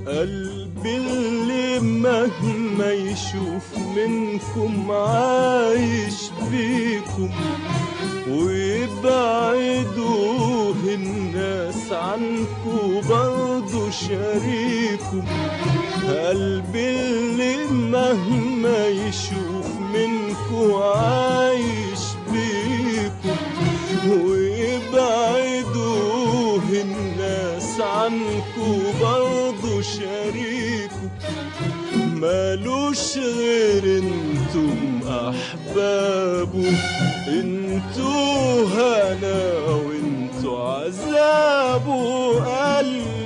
قلبي اللي مهما يشوف منكم عايش بيكم، ويبعدوه الناس عنكم برضو شريكم. قلبي اللي مهما يشوف منكم عايش بيكم، ويبعدوه الناس عنكم برضو شريكم. مالوش غير انتم احبابه، انتو هنا وانتو عذابه. قلبي